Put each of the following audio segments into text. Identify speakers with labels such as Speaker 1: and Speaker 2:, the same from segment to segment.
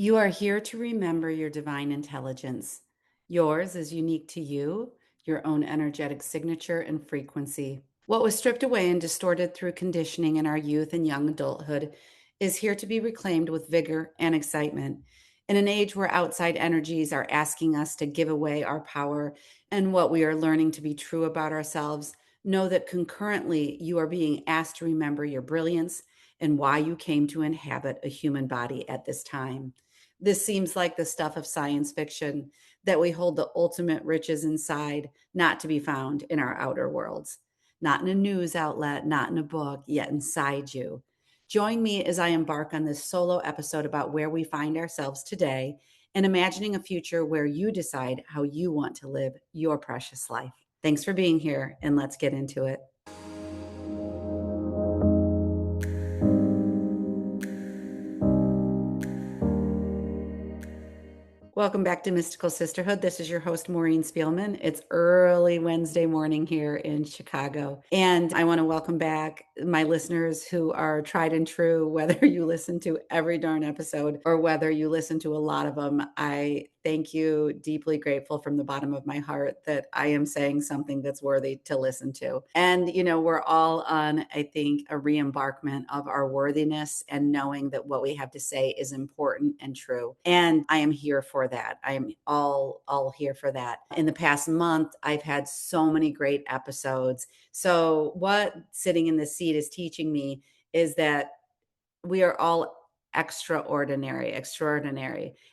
Speaker 1: You are here to remember your divine intelligence. Yours is unique to you, your own energetic signature and frequency. What was stripped away and distorted through conditioning in our youth and young adulthood is here to be reclaimed with vigor and excitement. In an age where outside energies are asking us to give away our power and what we are learning to be true about ourselves, know that concurrently you are being asked to remember your brilliance and why you came to inhabit a human body at this time. This seems like the stuff of science fiction, that we hold the ultimate riches inside, not to be found in our outer worlds, not in a news outlet, not in a book, yet inside you. Join me as I embark on this solo episode about where we find ourselves today and imagining a future where you decide how you want to live your precious life. Thanks for being here, and let's get into it. Welcome back to Mystical Sisterhood. This is your host, Maureen Spielman. It's early Wednesday morning here in Chicago. And I want to welcome back my listeners who are tried and true, whether you listen to every darn episode or whether you listen to a lot of them. I thank you, deeply grateful from the bottom of my heart that I am saying something that's worthy to listen to. And, we're all on, I think, a re-embarkment of our worthiness and knowing that what we have to say is important and true. And I am here for that. I am all here for that. In the past month, I've had so many great episodes. So what sitting in the seat is teaching me is that we are all extraordinary,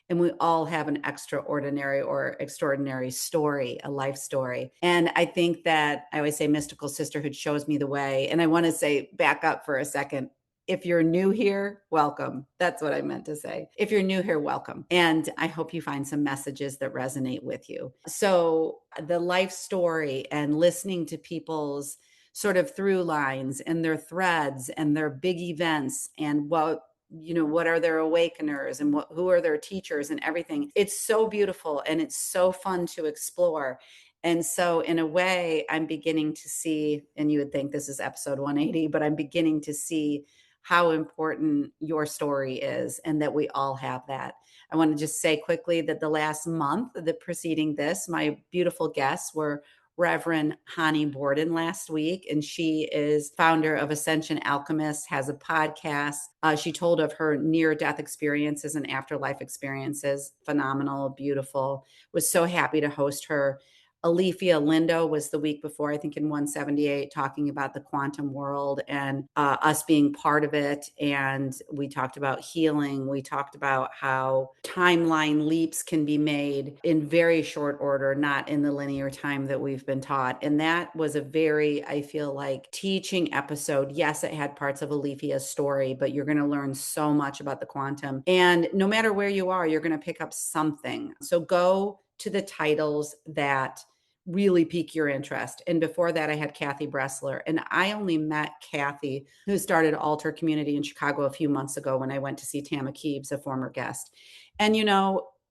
Speaker 1: and we all have an extraordinary or extraordinary story, a life story. And I think that I always say mystical sisterhood shows me the way. And I want to say, back up for a second. If you're new here, welcome. That's what I meant to say. If you're new here, welcome. And I hope you find some messages that resonate with you. So the life story and listening to people's sort of through lines and their threads and their big events and what are their awakeners and who are their teachers and everything. It's so beautiful and it's so fun to explore. And so in a way, I'm beginning to see, and you would think this is episode 180, but I'm beginning to see how important your story is and that we all have that. I want to just say quickly that the last month that preceding this, my beautiful guests were Reverend Hani Borden last week, and she is founder of Ascension Alchemist, has a podcast. She told of her near-death experiences and afterlife experiences. Phenomenal, beautiful. Was so happy to host her. Alethea Lindo was the week before, I think in 178, talking about the quantum world and us being part of it. And we talked about healing. We talked about how timeline leaps can be made in very short order, not in the linear time that we've been taught. And that was a very, I feel like, teaching episode. Yes, it had parts of Alethea's story, but you're going to learn so much about the quantum. And no matter where you are, you're going to pick up something. So go to the titles that really pique your interest. And before that, I had Kathy Bressler. And I only met Kathy, who started Altar Community in Chicago a few months ago when I went to see Tama Keebs, a former guest. And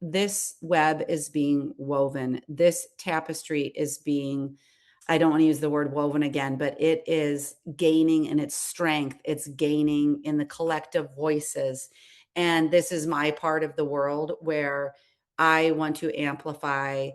Speaker 1: this web is being woven. This tapestry is being, I don't want to use the word woven again, but it is gaining in its strength. It's gaining in the collective voices. And this is my part of the world where I want to amplify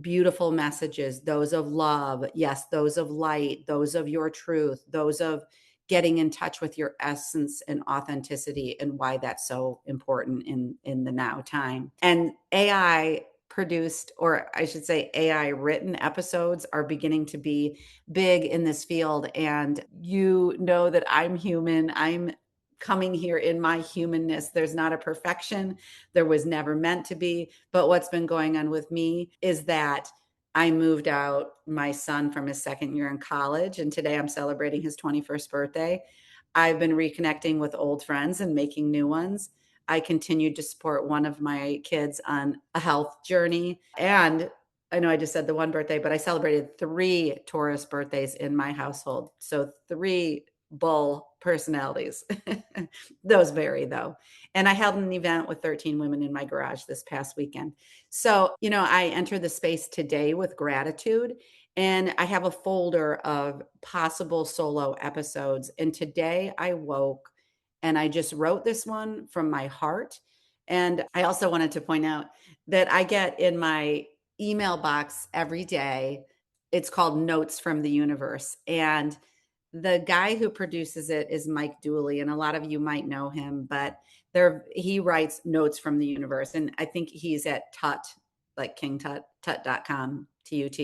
Speaker 1: beautiful messages, those of love, yes, those of light, those of your truth, those of getting in touch with your essence and authenticity, and why that's so important in the now time. And AI produced, or I should say AI written episodes are beginning to be big in this field. And you know that I'm human. I'm coming here in my humanness. There's not a perfection. There was never meant to be. But what's been going on with me is that I moved out my son from his second year in college, and today I'm celebrating his 21st birthday. I've been reconnecting with old friends and making new ones. I continued to support one of my kids on a health journey. And I know I just said the one birthday, but I celebrated 3 Taurus birthdays in my household. So 3 bull personalities. Those vary though. And I held an event with 13 women in my garage this past weekend. So, I enter the space today with gratitude, and I have a folder of possible solo episodes. And today I woke and I just wrote this one from my heart. And I also wanted to point out that I get in my email box every day, it's called Notes from the Universe. And the guy who produces it is Mike Dooley, and a lot of you might know him, but he writes Notes from the Universe. And I think he's at Tut, like King Tut, tut.com, TUT,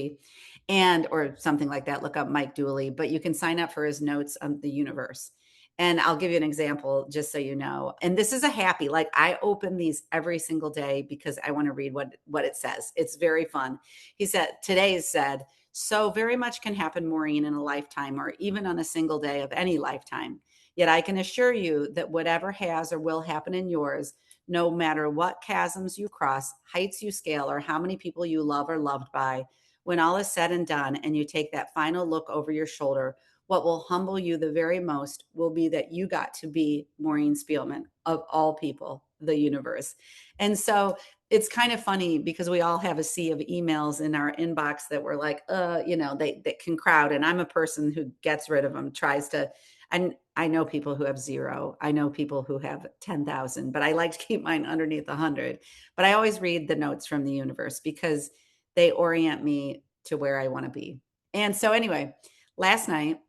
Speaker 1: and or something like that. Look up Mike Dooley, but you can sign up for his Notes on the Universe. And I'll give you an example just so you know. And this is a happy, like I open these every single day because I want to read what it says. It's very fun. He said, today is said, so very much can happen, Maureen, in a lifetime or even on a single day of any lifetime. Yet I can assure you that whatever has or will happen in yours, no matter what chasms you cross, heights you scale, or how many people you love or loved by, when all is said and done and you take that final look over your shoulder, what will humble you the very most will be that you got to be Maureen Spielman, of all people, the universe. And so it's kind of funny because we all have a sea of emails in our inbox that we're like, they can crowd. And I'm a person who gets rid of them, tries to, and I know people who have zero. I know people who have 10,000, but I like to keep mine underneath 100. But I always read the Notes from the Universe because they orient me to where I want to be. And so anyway, last night,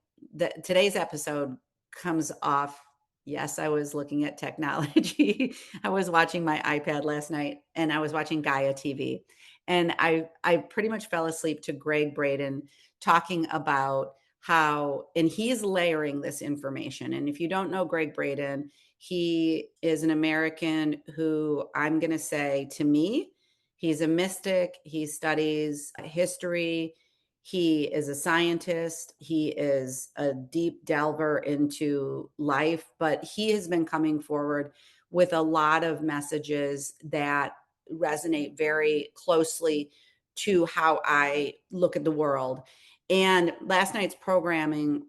Speaker 1: today's episode comes off. Yes, I was looking at technology. I was watching my iPad last night and I was watching Gaia TV. And I pretty much fell asleep to Greg Braden talking about how, and he's layering this information. And if you don't know Greg Braden, he is an American who I'm going to say, to me, he's a mystic. He studies history. He is a scientist. He is a deep delver into life, but he has been coming forward with a lot of messages that resonate very closely to how I look at the world. And last night's programming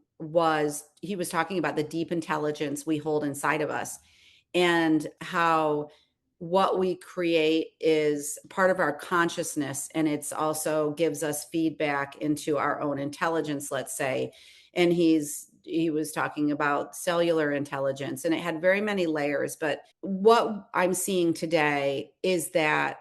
Speaker 1: he was talking about the deep intelligence we hold inside of us and how what we create is part of our consciousness, and it's also gives us feedback into our own intelligence, let's say. And he was talking about cellular intelligence, and it had very many layers. But what I'm seeing today is that,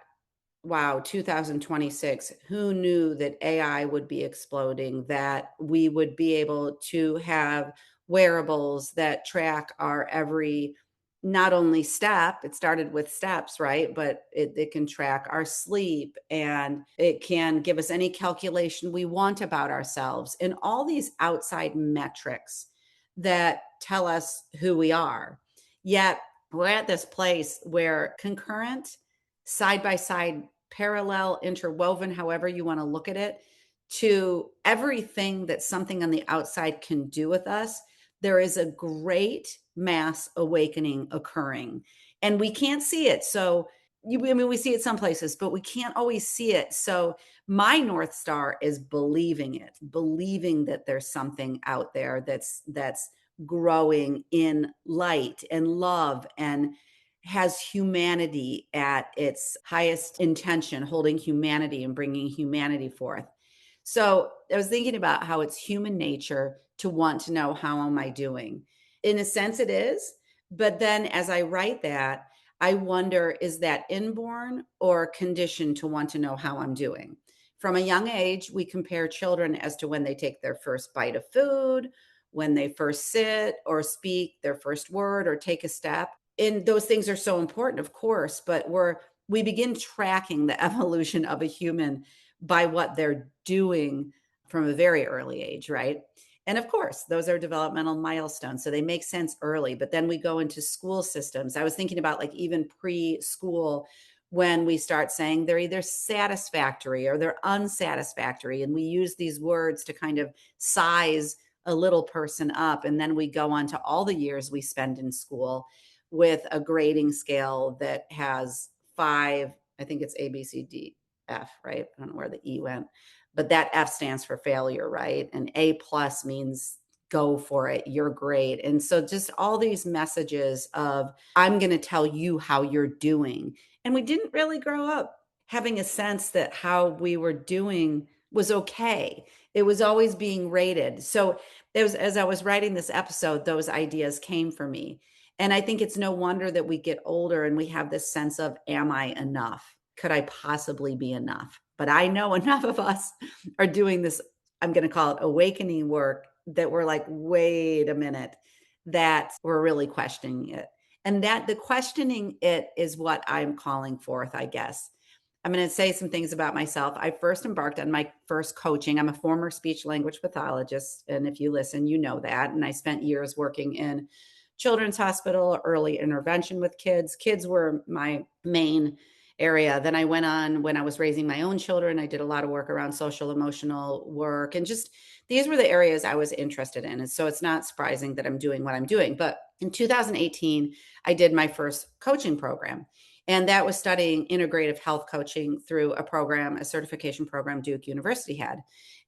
Speaker 1: wow, 2026, who knew that AI would be exploding, that we would be able to have wearables that track our every, not only step, it started with steps, right? But it can track our sleep and it can give us any calculation we want about ourselves and all these outside metrics that tell us who we are. Yet we're at this place where concurrent, side by side, parallel, interwoven, however you want to look at it, to everything that something on the outside can do with us, there is a great mass awakening occurring. And we can't see it. So, we see it some places, but we can't always see it. So, my North Star is believing it, believing that there's something out there that's growing in light and love and has humanity at its highest intention, holding humanity and bringing humanity forth. So I was thinking about how it's human nature to want to know, how am I doing? In a sense, it is. But then as I write that, I wonder, is that inborn or conditioned to want to know how I'm doing? From a young age, we compare children as to when they take their first bite of food, when they first sit or speak their first word or take a step. And those things are so important, of course, but we begin tracking the evolution of a human by what they're doing from a very early age, right? And of course, those are developmental milestones. So they make sense early, but then we go into school systems. I was thinking about like even preschool, when we start saying they're either satisfactory or they're unsatisfactory. And we use these words to kind of size a little person up. And then we go on to all the years we spend in school with a grading scale that has five, I think it's A, B, C, D, F, right? I don't know where the E went, but that F stands for failure, right? And A plus means go for it, you're great. And so just all these messages of, I'm going to tell you how you're doing. And we didn't really grow up having a sense that how we were doing was okay. It was always being rated. So it was, as I was writing this episode, those ideas came for me. And I think it's no wonder that we get older and we have this sense of, am I enough? Could I possibly be enough? But I know enough of us are doing this, I'm going to call it awakening work, that we're like, wait a minute, that we're really questioning it. And that the questioning it is what I'm calling forth, I guess. I'm going to say some things about myself. I first embarked on my first coaching. I'm a former speech language pathologist. And if you listen, you know that. And I spent years working in children's hospital, early intervention with kids. Kids were my main area. Then I went on when I was raising my own children. I did a lot of work around social emotional work, and just these were the areas I was interested in. And so it's not surprising that I'm doing what I'm doing. But in 2018, I did my first coaching program. And that was studying integrative health coaching through a program, a certification program Duke University had.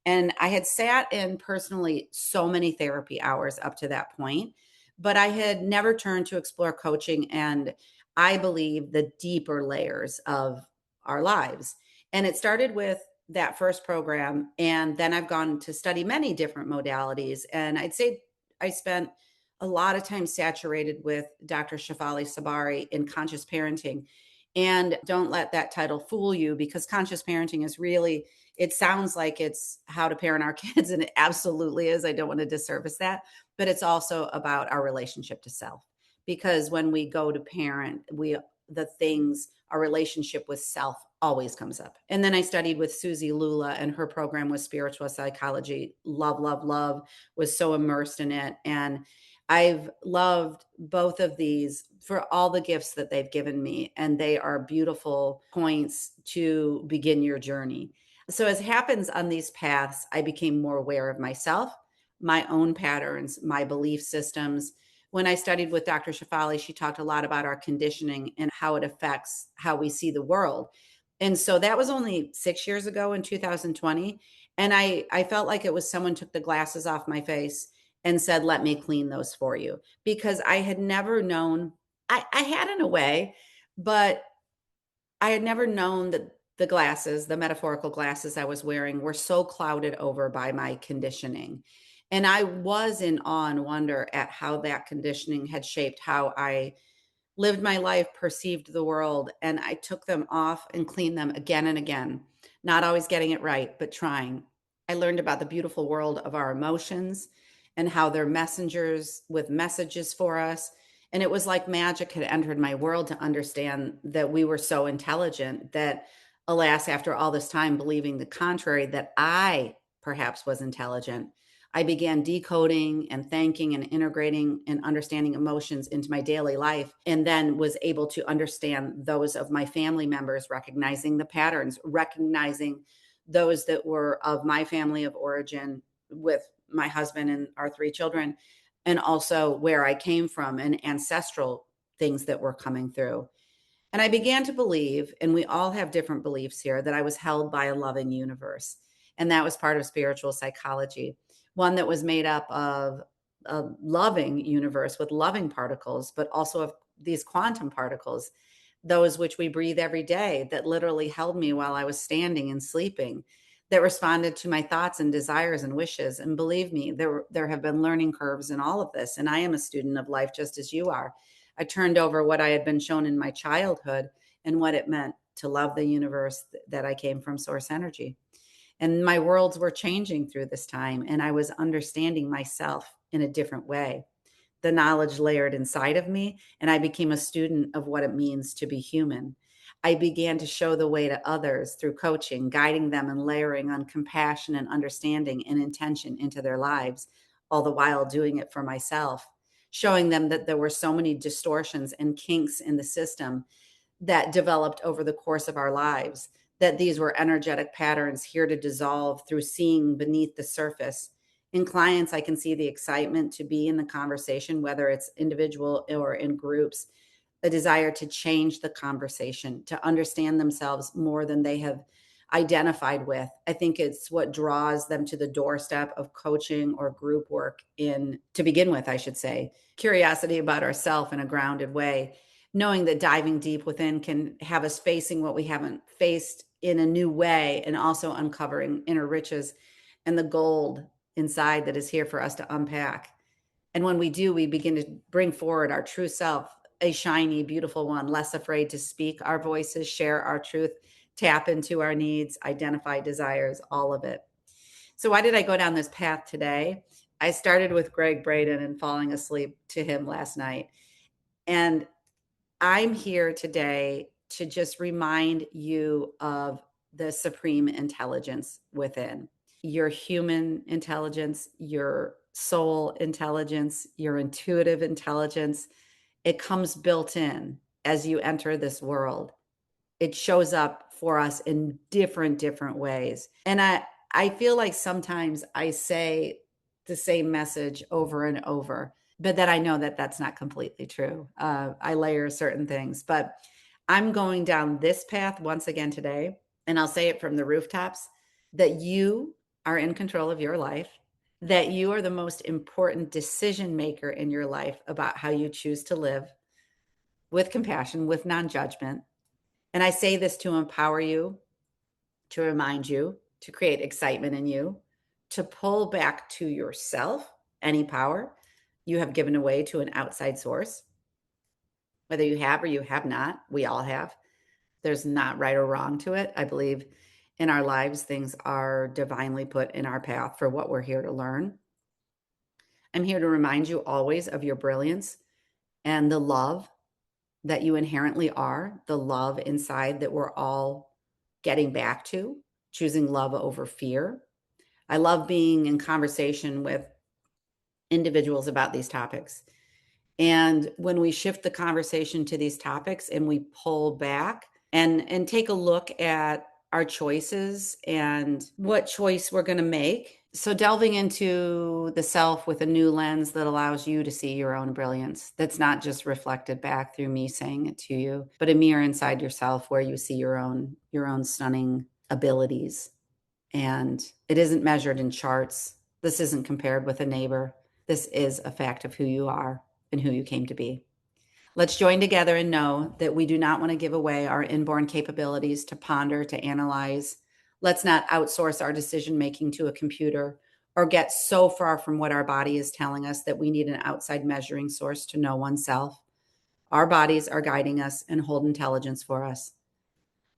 Speaker 1: And I had sat in personally so many therapy hours up to that point, but I had never turned to explore coaching and, I believe, the deeper layers of our lives. And it started with that first program. And then I've gone to study many different modalities. And I'd say I spent a lot of time saturated with Dr. Shefali Sabari in conscious parenting. And don't let that title fool you, because conscious parenting is really, it sounds like it's how to parent our kids, and it absolutely is. I don't want to disservice that, but it's also about our relationship to self. Because when we go to parent, our relationship with self always comes up. And then I studied with Susie Lula, and her program was spiritual psychology. Love, love, love, was so immersed in it. And I've loved both of these for all the gifts that they've given me, and they are beautiful points to begin your journey. So, as happens on these paths, I became more aware of myself, my own patterns, my belief systems. When I studied with Dr. Shefali, she talked a lot about our conditioning and how it affects how we see the world. And so that was only 6 years ago in 2020. And I felt like it was someone took the glasses off my face and said, let me clean those for you. Because I had never known, I had in a way, but I had never known that the glasses, the metaphorical glasses I was wearing, were so clouded over by my conditioning. And I was in awe and wonder at how that conditioning had shaped how I lived my life, perceived the world, and I took them off and cleaned them again and again, not always getting it right, but trying. I learned about the beautiful world of our emotions and how they're messengers with messages for us. And it was like magic had entered my world to understand that we were so intelligent that, alas, after all this time believing the contrary, that I perhaps was intelligent, I began decoding and thanking and integrating and understanding emotions into my daily life, and then was able to understand those of my family members, recognizing the patterns, recognizing those that were of my family of origin with my husband and our three children, and also where I came from and ancestral things that were coming through. And I began to believe, and we all have different beliefs here, that I was held by a loving universe. And that was part of spiritual psychology, one that was made up of a loving universe with loving particles, but also of these quantum particles, those which we breathe every day, that literally held me while I was standing and sleeping, that responded to my thoughts and desires and wishes. And believe me, there have been learning curves in all of this. And I am a student of life just as you are. I turned over what I had been shown in my childhood and what it meant to love the universe that I came from, source energy. And my worlds were changing through this time, and I was understanding myself in a different way. The knowledge layered inside of me, and I became a student of what it means to be human. I began to show the way to others through coaching, guiding them and layering on compassion and understanding and intention into their lives, all the while doing it for myself, showing them that there were so many distortions and kinks in the system that developed over the course of our lives, that these were energetic patterns here to dissolve through seeing beneath the surface. In clients, I can see the excitement to be in the conversation, whether it's individual or in groups, a desire to change the conversation, to understand themselves more than they have identified with. I think it's what draws them to the doorstep of coaching or group work, in to begin with, I should say. Curiosity about ourselves in a grounded way, knowing that diving deep within can have us facing what we haven't faced in a new way, and also uncovering inner riches and the gold inside that is here for us to unpack. And when we do, we begin to bring forward our true self, a shiny, beautiful one, less afraid to speak our voices, share our truth, tap into our needs, identify desires, all of it. So, why did I go down this path today? I started with Greg Braden and falling asleep to him last night. And I'm here today to just remind you of the supreme intelligence within your human intelligence, your soul intelligence, your intuitive intelligence. It comes built in as you enter this world. It shows up for us in different ways. And I feel like sometimes I say the same message over and over, but then I know that that's not completely true. I layer certain things, but I'm going down this path once again today, and I'll say it from the rooftops, that you are in control of your life, that you are the most important decision maker in your life about how you choose to live with compassion, with non-judgment. And I say this to empower you, to remind you, to create excitement in you, to pull back to yourself any power you have given away to an outside source, whether you have or you have not. We all have. There's not right or wrong to it. I believe in our lives, things are divinely put in our path for what we're here to learn. I'm here to remind you always of your brilliance and the love that you inherently are, the love inside that we're all getting back to, choosing love over fear. I love being in conversation with individuals about these topics. And when we shift the conversation to these topics and we pull back and take a look at our choices and what choice we're going to make. So delving into the self with a new lens that allows you to see your own brilliance. That's not just reflected back through me saying it to you, but a mirror inside yourself where you see your own stunning abilities. And it isn't measured in charts. This isn't compared with a neighbor. This is a fact of who you are and who you came to be. Let's join together and know that we do not want to give away our inborn capabilities to ponder, to analyze. Let's not outsource our decision making to a computer or get so far from what our body is telling us that we need an outside measuring source to know oneself. Our bodies are guiding us and hold intelligence for us.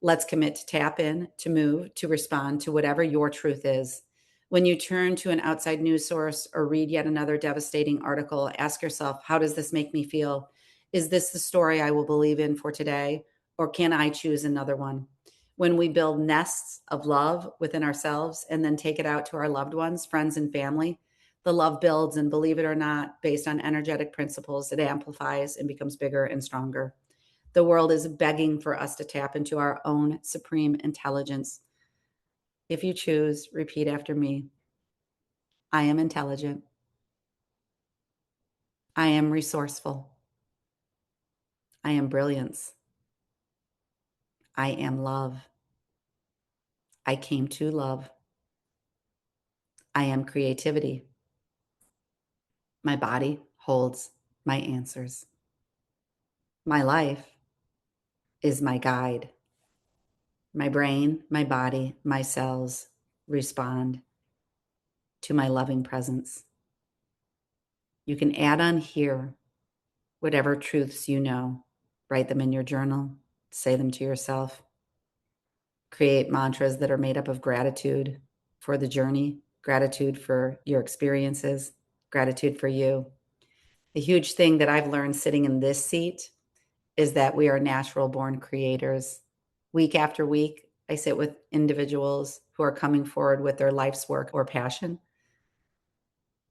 Speaker 1: Let's commit to tap in, to move, to respond to whatever your truth is. When you turn to an outside news source or read yet another devastating article, ask yourself, how does this make me feel? Is this the story I will believe in for today? Or can I choose another one? When we build nests of love within ourselves and then take it out to our loved ones, friends, and family, the love builds, and believe it or not, based on energetic principles, it amplifies and becomes bigger and stronger. The world is begging for us to tap into our own supreme intelligence. If you choose, repeat after me. I am intelligent. I am resourceful. I am brilliance. I am love. I came to love. I am creativity. My body holds my answers. My life is my guide. My brain, my body, my cells respond to my loving presence. You can add on here whatever truths you know. Write them in your journal, say them to yourself. Create mantras that are made up of gratitude for the journey, gratitude for your experiences, gratitude for you. A huge thing that I've learned sitting in this seat is that we are natural born creators. Week after week, I sit with individuals who are coming forward with their life's work or passion.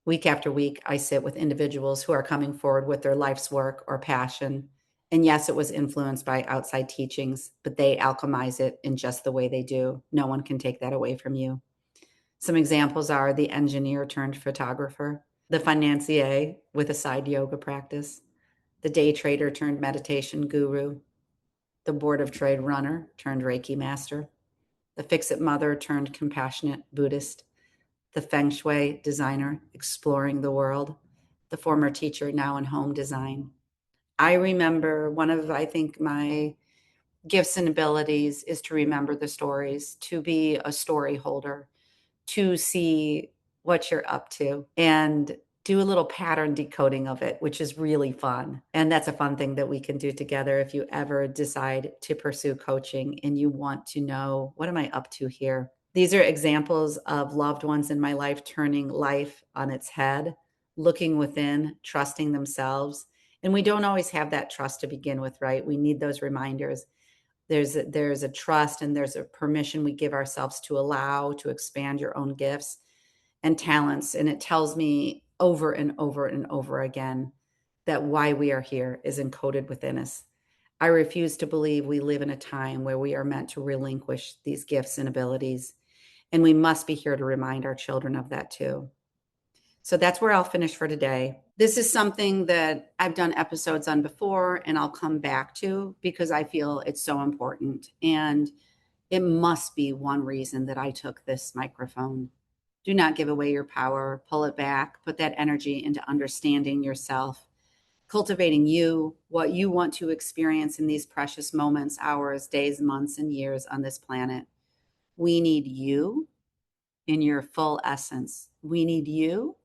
Speaker 1: Week after week, I sit with individuals who are coming forward with their life's work or passion. And yes, it was influenced by outside teachings, but they alchemize it in just the way they do. No one can take that away from you. Some examples are the engineer turned photographer, the financier with a side yoga practice, the day trader turned meditation guru, the board of trade runner turned Reiki master, the fix-it mother turned compassionate Buddhist, the feng shui designer exploring the world, the former teacher now in home design. I remember one of, I think, my gifts and abilities is to remember the stories, to be a story holder, to see what you're up to, and do a little pattern decoding of it, which is really fun. And that's a fun thing that we can do together if you ever decide to pursue coaching and you want to know, what am I up to here? These are examples of loved ones in my life turning life on its head, looking within, trusting themselves. And we don't always have that trust to begin with, right? We need those reminders. There's a trust and there's a permission we give ourselves to allow to expand your own gifts and talents. And it tells me over and over and over again that why we are here is encoded within us. I refuse to believe we live in a time where we are meant to relinquish these gifts and abilities. And we must be here to remind our children of that too. So that's where I'll finish for today. This is something that I've done episodes on before and I'll come back to because I feel it's so important. And it must be one reason that I took this microphone. Do not give away your power. Pull it back. Put that energy into understanding yourself, cultivating you, what you want to experience in these precious moments, hours, days, months, and years on this planet. We need you in your full essence. We need you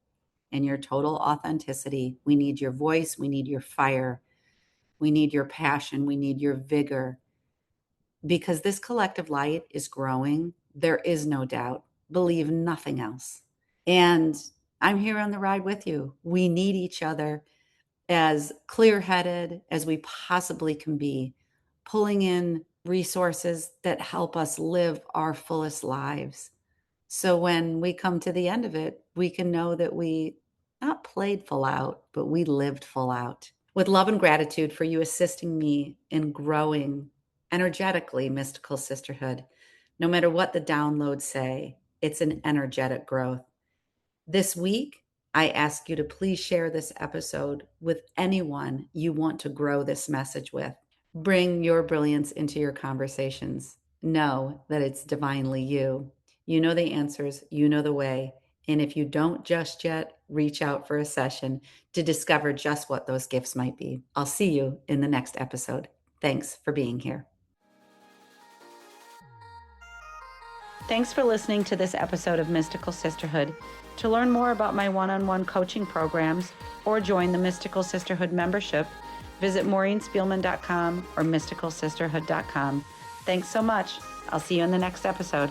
Speaker 1: in your total authenticity. We need your voice. We need your fire. We need your passion. We need your vigor. Because this collective light is growing. There is no doubt. Believe nothing else. And I'm here on the ride with you. We need each other as clear-headed as we possibly can be, pulling in resources that help us live our fullest lives. So when we come to the end of it, we can know that we not played full out, but we lived full out. With love and gratitude for you assisting me in growing energetically Mystical Sisterhood. No matter what the downloads say, it's an energetic growth. This week, I ask you to please share this episode with anyone you want to grow this message with. Bring your brilliance into your conversations. Know that it's divinely you. You know the answers, you know the way. And if you don't just yet, reach out for a session to discover just what those gifts might be. I'll see you in the next episode. Thanks for being here. Thanks for listening to this episode of Mystical Sisterhood. To learn more about my one-on-one coaching programs or join the Mystical Sisterhood membership, visit MaureenSpielman.com or MysticalSisterhood.com. Thanks so much. I'll see you in the next episode.